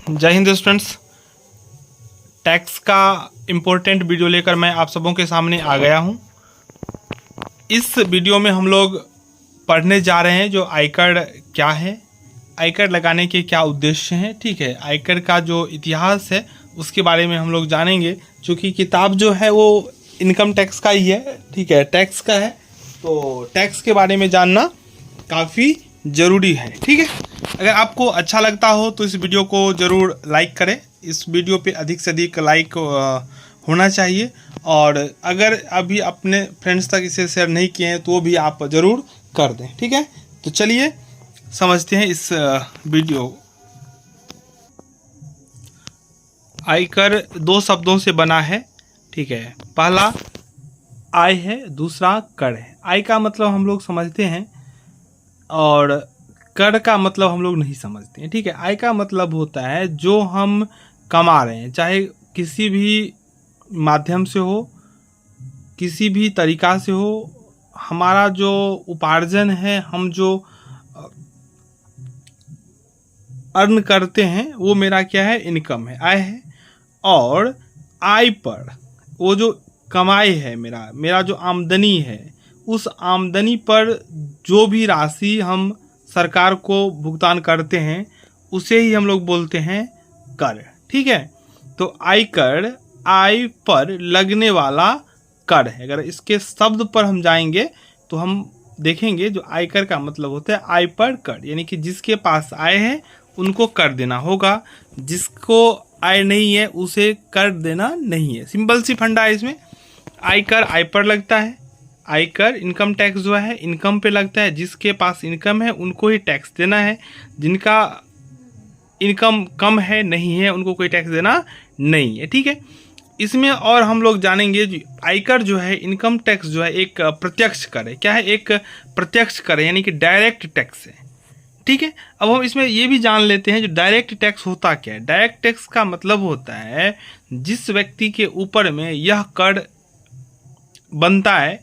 जय Hind students. Tax का important video लेकर मैं आप सबों के सामने आ गया हूं। इस वीडियो में हम लोग पढ़ने जा रहे हैं जो आयकर क्या है, आयकर लगाने के क्या उद्देश्य हैं। ठीक है, आयकर का जो इतिहास है उसके बारे में हम लोग जानेंगे। चूँकि किताब जो है वो इनकम टैक्स का ही है, ठीक है, टैक्स का है, तो टैक्स के बारे में जानना काफ़ी ज़रूरी है। ठीक है, अगर आपको अच्छा लगता हो तो इस वीडियो को ज़रूर लाइक करें। इस वीडियो पे अधिक से अधिक लाइक होना चाहिए, और अगर अभी अपने फ्रेंड्स तक इसे शेयर नहीं किए हैं तो वो भी आप ज़रूर कर दें। ठीक है, तो चलिए समझते हैं इस वीडियो। आयकर दो शब्दों से बना है। ठीक है, पहला आय है, दूसरा कर है। आय का मतलब हम लोग समझते हैं और कर का मतलब हम लोग नहीं समझते हैं। ठीक है, आय का मतलब होता है जो हम कमा रहे हैं, चाहे किसी भी माध्यम से हो, किसी भी तरीका से हो, हमारा जो उपार्जन है, हम जो अर्न करते हैं वो मेरा क्या है, इनकम है, आय है। और आय पर वो जो कमाई है, मेरा जो आमदनी है, उस आमदनी पर जो भी राशि हम सरकार को भुगतान करते हैं उसे ही हम लोग बोलते हैं कर। ठीक है, तो आयकर आय पर लगने वाला कर है। अगर इसके शब्द पर हम जाएंगे तो हम देखेंगे जो आयकर का मतलब होता है आय पर कर, यानी कि जिसके पास आय है उनको कर देना होगा, जिसको आय नहीं है उसे कर देना नहीं है। सिंपल सी फंडा है इसमें। आयकर आय पर लगता है, आयकर इनकम टैक्स जो है इनकम पे लगता है। जिसके पास इनकम है उनको ही टैक्स देना है, जिनका इनकम कम है, नहीं है, उनको कोई टैक्स देना नहीं है। ठीक है, इसमें और हम लोग जानेंगे आयकर जो है, इनकम टैक्स जो है एक प्रत्यक्ष कर है। क्या है? एक प्रत्यक्ष कर है, यानी कि डायरेक्ट टैक्स है। ठीक है, अब हम इसमें ये भी जान लेते हैं जो डायरेक्ट टैक्स होता क्या है। डायरेक्ट टैक्स का मतलब होता है जिस व्यक्ति के ऊपर में यह कर बनता है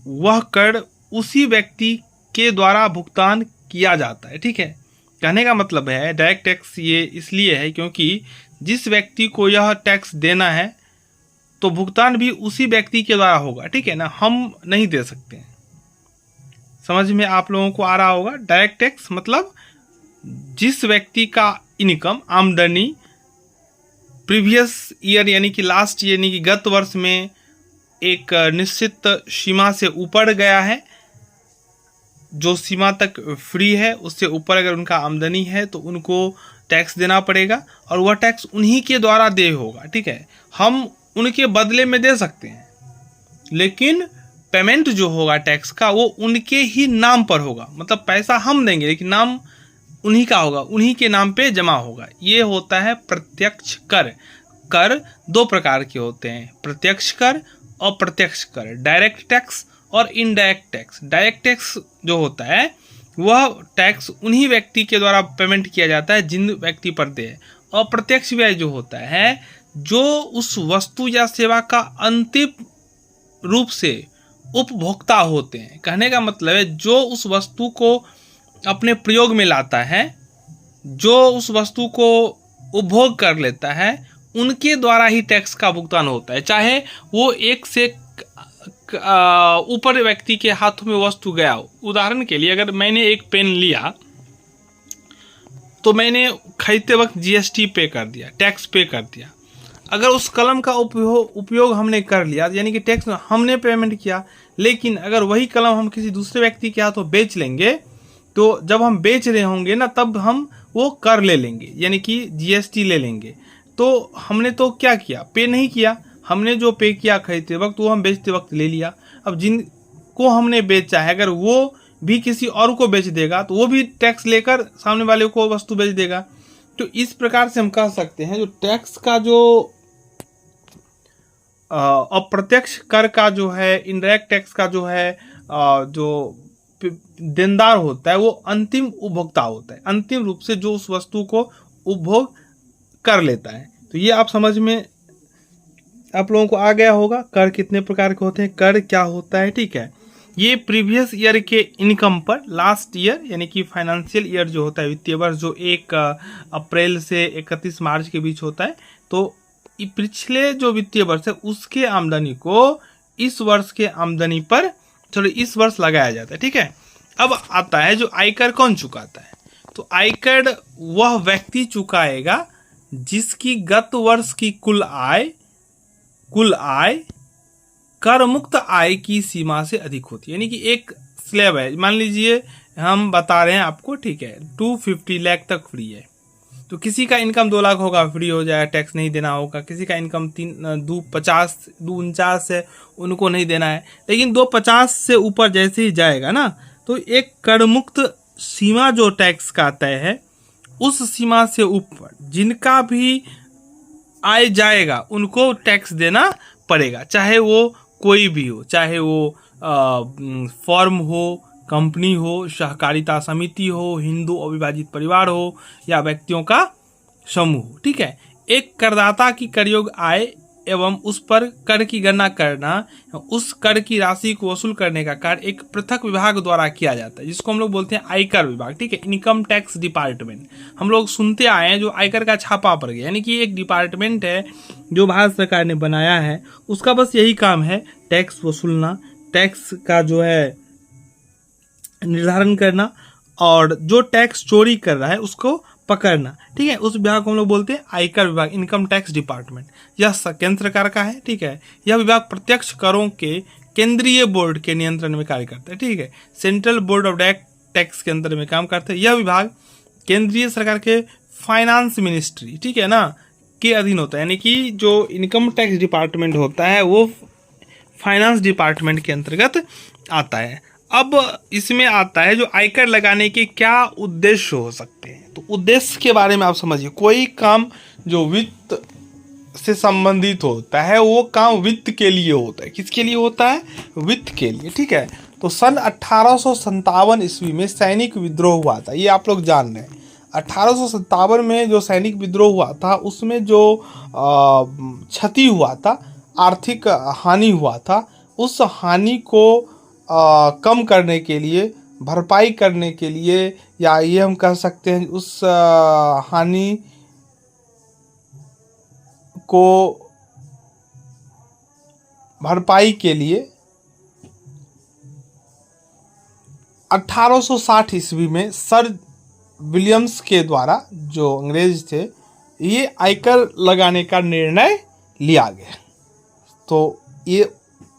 वह कर उसी व्यक्ति के द्वारा भुगतान किया जाता है। ठीक है, कहने का मतलब है डायरेक्ट टैक्स ये इसलिए है क्योंकि जिस व्यक्ति को यह टैक्स देना है तो भुगतान भी उसी व्यक्ति के द्वारा होगा। ठीक है ना, हम नहीं दे सकते हैं। समझ में आप लोगों को आ रहा होगा। डायरेक्ट टैक्स मतलब जिस व्यक्ति का इनकम, आमदनी प्रीवियस ईयर यानी कि लास्ट ईयर यानी कि गत वर्ष में एक निश्चित सीमा से ऊपर गया है, जो सीमा तक फ्री है उससे ऊपर अगर उनका आमदनी है तो उनको टैक्स देना पड़ेगा, और वह टैक्स उन्हीं के द्वारा दे होगा। ठीक है, हम उनके बदले में दे सकते हैं, लेकिन पेमेंट जो होगा टैक्स का वो उनके ही नाम पर होगा। मतलब पैसा हम देंगे लेकिन नाम उन्हीं का होगा, उन्हीं के नाम पे जमा होगा। ये होता है प्रत्यक्ष कर। कर दो प्रकार के होते हैं, प्रत्यक्ष कर और अप्रत्यक्ष कर, डायरेक्ट टैक्स और इनडायरेक्ट टैक्स। डायरेक्ट टैक्स जो होता है वह टैक्स उन्हीं व्यक्ति के द्वारा पेमेंट किया जाता है जिन व्यक्ति पर दे। अप्रत्यक्ष व्यय जो होता है जो उस वस्तु या सेवा का अंतिम रूप से उपभोक्ता होते हैं। कहने का मतलब है जो उस वस्तु को अपने प्रयोग में लाता है, जो उस वस्तु को उपभोग कर लेता है, उनके द्वारा ही टैक्स का भुगतान होता है। चाहे वो एक से ऊपर व्यक्ति के हाथों में वस्तु गया हो। उदाहरण के लिए अगर मैंने एक पेन लिया तो मैंने खरीदते वक्त जीएसटी पे कर दिया, टैक्स पे कर दिया। अगर उस कलम का उपयोग हमने कर लिया यानी कि टैक्स हमने पेमेंट किया, लेकिन अगर वही कलम हम किसी दूसरे व्यक्ति के हाथों बेच लेंगे तो जब हम बेच रहे होंगे ना तब हम वो कर ले लेंगे, यानी कि जीएसटी ले लेंगे। तो हमने तो क्या किया, पे नहीं किया, हमने जो पे किया खरीदते वक्त वो हम बेचते वक्त ले लिया। अब जिनको हमने बेचा है अगर वो भी किसी और को बेच देगा तो वो भी टैक्स लेकर सामने वाले को वस्तु बेच देगा। तो इस प्रकार से हम कह सकते हैं जो टैक्स का जो अप्रत्यक्ष कर का जो है, इनडायरेक्ट टैक्स का जो है, जो देनदार होता है वो अंतिम उपभोक्ता होता है, अंतिम रूप से जो उस वस्तु को उपभोग कर लेता है। तो ये आप समझ में आप लोगों को आ गया होगा कर कितने प्रकार के होते हैं, कर क्या होता है। ठीक है, ये प्रीवियस ईयर के इनकम पर लास्ट ईयर यानी कि फाइनेंशियल ईयर जो होता है, वित्तीय वर्ष जो 1 अप्रैल से 31 मार्च के बीच होता है, तो पिछले जो वित्तीय वर्ष है उसके आमदनी को इस वर्ष के आमदनी पर चलो इस वर्ष लगाया जाता है। ठीक है, अब आता है जो आयकर कौन चुकाता है, तो आयकर वह व्यक्ति चुकाएगा जिसकी गत वर्ष की कुल आय कर मुक्त आय की सीमा से अधिक होती है। यानी कि एक स्लैब है, मान लीजिए हम बता रहे हैं आपको, ठीक है, 250 लाख तक फ्री है, तो किसी का इनकम 2 लाख होगा, फ्री हो जाएगा, टैक्स नहीं देना होगा। किसी का इनकम 249 है, उनको नहीं देना है। लेकिन 250 से ऊपर जैसे ही जाएगा ना, तो एक कर मुक्त सीमा जो टैक्स का तय है, उस सीमा से ऊपर जिनका भी आय जाएगा उनको टैक्स देना पड़ेगा, चाहे वो कोई भी हो, चाहे वो फर्म हो, कंपनी हो, सहकारिता समिति हो, हिंदू अविभाजित परिवार हो, या व्यक्तियों का समूह। ठीक है, एक करदाता की करयोग्य आय एवं उस पर कर की गणना करना, उस कर की राशि को वसूल करने का कार्य एक पृथक विभाग द्वारा किया जाता है, जिसको हम लोग बोलते हैं आयकर विभाग। ठीक है, इनकम टैक्स डिपार्टमेंट हम लोग सुनते आए हैं, जो आयकर का छापा पड़ गया, यानी कि एक डिपार्टमेंट है जो भारत सरकार ने बनाया है, उसका बस यही काम है टैक्स वसूलना, टैक्स का जो है निर्धारण करना, और जो टैक्स चोरी कर रहा है उसको पकड़ना। ठीक है, उस विभाग को हम लोग बोलते हैं आयकर विभाग, इनकम टैक्स डिपार्टमेंट। यह केंद्र सरकार का है। ठीक है, यह विभाग प्रत्यक्ष करों के केंद्रीय बोर्ड के नियंत्रण में कार्य करता है। ठीक है, central board of direct tax के अंदर में काम करता है। यह विभाग केंद्रीय सरकार के फाइनेंस मिनिस्ट्री, ठीक है ना, के अधीन होता है। यानी कि जो इनकम टैक्स डिपार्टमेंट होता है वो फाइनेंस डिपार्टमेंट के अंतर्गत आता है। अब इसमें आता है जो आयकर लगाने के क्या उद्देश्य हो सकते हैं, तो उद्देश्य के बारे में आप समझिए। कोई काम जो वित्त से संबंधित होता है वो काम वित्त के लिए होता है। किसके लिए होता है? वित्त के लिए। ठीक है, तो सन 1857 ईस्वी में सैनिक विद्रोह हुआ था, ये आप लोग जान रहे हैं। 1857 में जो सैनिक विद्रोह हुआ था उसमें जो क्षति हुआ था, आर्थिक हानि हुआ था, उस हानि को कम करने के लिए, भरपाई करने के लिए, या ये हम कह सकते हैं उस हानि को भरपाई के लिए 1860 ईस्वी में सर विलियम्स के द्वारा, जो अंग्रेज थे, ये आयकर लगाने का निर्णय लिया गया। तो ये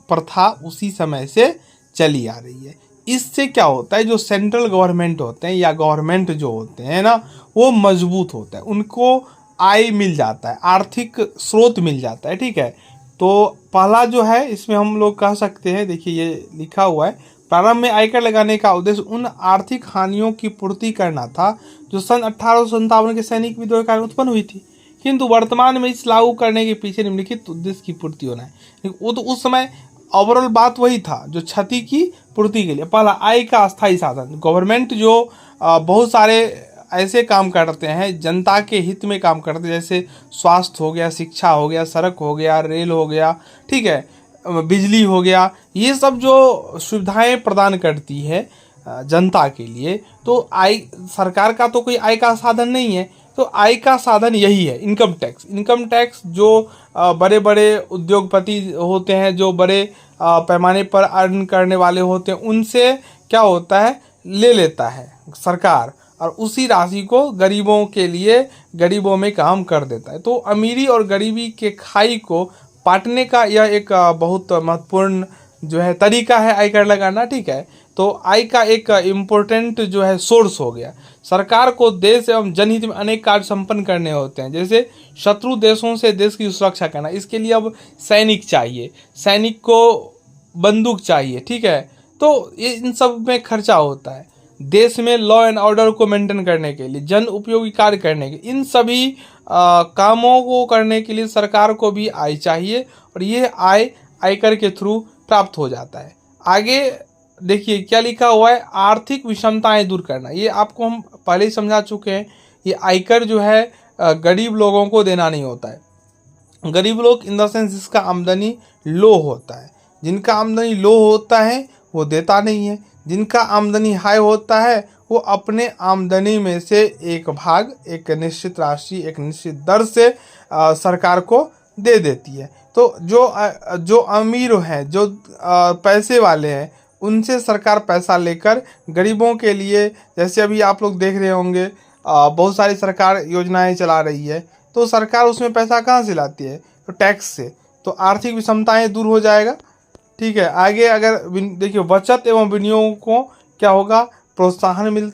प्रथा उसी समय से चली आ रही है। इससे क्या होता है, जो सेंट्रल गवर्नमेंट होते हैं या गवर्नमेंट जो होते हैं ना, वो मजबूत होता है, उनको आय मिल जाता है, आर्थिक स्रोत मिल जाता है। ठीक है, तो पहला जो है इसमें हम लोग कह सकते हैं, देखिए ये लिखा हुआ है, प्रारंभ में आयकर लगाने का उद्देश्य उन आर्थिक हानियों की पूर्ति करना था जो सन 1857 के सैनिक विद्रोह के कारण उत्पन्न हुई थी, किंतु वर्तमान में इस लागू करने के पीछे निम्नलिखित उद्देश्य की पूर्ति होना है। वो तो उस समय ओवरऑल बात वही था, जो क्षति की पूर्ति के लिए। पहला, आय का अस्थायी साधन। गवर्नमेंट जो बहुत सारे ऐसे काम करते हैं, जनता के हित में काम करते हैं, जैसे स्वास्थ्य हो गया, शिक्षा हो गया, सड़क हो गया, रेल हो गया, ठीक है, बिजली हो गया, ये सब जो सुविधाएं प्रदान करती है जनता के लिए, तो आय, सरकार का तो कोई आय का साधन नहीं है, तो आय का साधन यही है इनकम टैक्स। इनकम टैक्स जो बड़े बड़े उद्योगपति होते हैं, जो बड़े पैमाने पर अर्न करने वाले होते हैं, उनसे क्या होता है, ले लेता है सरकार, और उसी राशि को गरीबों के लिए, गरीबों में काम कर देता है। तो अमीरी और गरीबी के खाई को पाटने का यह एक बहुत महत्वपूर्ण जो है तरीका है आयकर लगाना। ठीक है, तो आय का एक इम्पोर्टेंट जो है सोर्स हो गया। सरकार को देश एवं जनहित में अनेक कार्य संपन्न करने होते हैं, जैसे शत्रु देशों से देश की सुरक्षा करना, इसके लिए अब सैनिक चाहिए, सैनिक को बंदूक चाहिए। ठीक है, तो ये इन सब में खर्चा होता है। देश में लॉ एंड ऑर्डर को मेंटेन करने के लिए, जन उपयोगी कार्य करने के, इन सभी कामों को करने के लिए सरकार को भी आय चाहिए, और ये आय आयकर के थ्रू प्राप्त हो जाता है। आगे देखिए क्या लिखा हुआ है, आर्थिक विषमताएं दूर करना। ये आपको हम पहले ही समझा चुके हैं। ये आयकर जो है गरीब लोगों को देना नहीं होता है। गरीब लोग इन द सेंस जिसका आमदनी लो होता है, जिनका आमदनी लो होता है वो देता नहीं है। जिनका आमदनी हाई होता है वो अपने आमदनी में से एक भाग, एक निश्चित राशि, एक निश्चित दर से सरकार को दे देती है। तो जो अमीर हैं, जो पैसे वाले हैं, उनसे सरकार पैसा लेकर गरीबों के लिए, जैसे अभी आप लोग देख रहे होंगे बहुत सारी सरकार योजनाएं चला रही है, तो सरकार उसमें पैसा कहाँ से लाती है? तो टैक्स से। तो आर्थिक विषमताएं दूर हो जाएगा। ठीक है, आगे अगर देखिए बचत एवं विनियोग को क्या होगा, प्रोत्साहन मिलता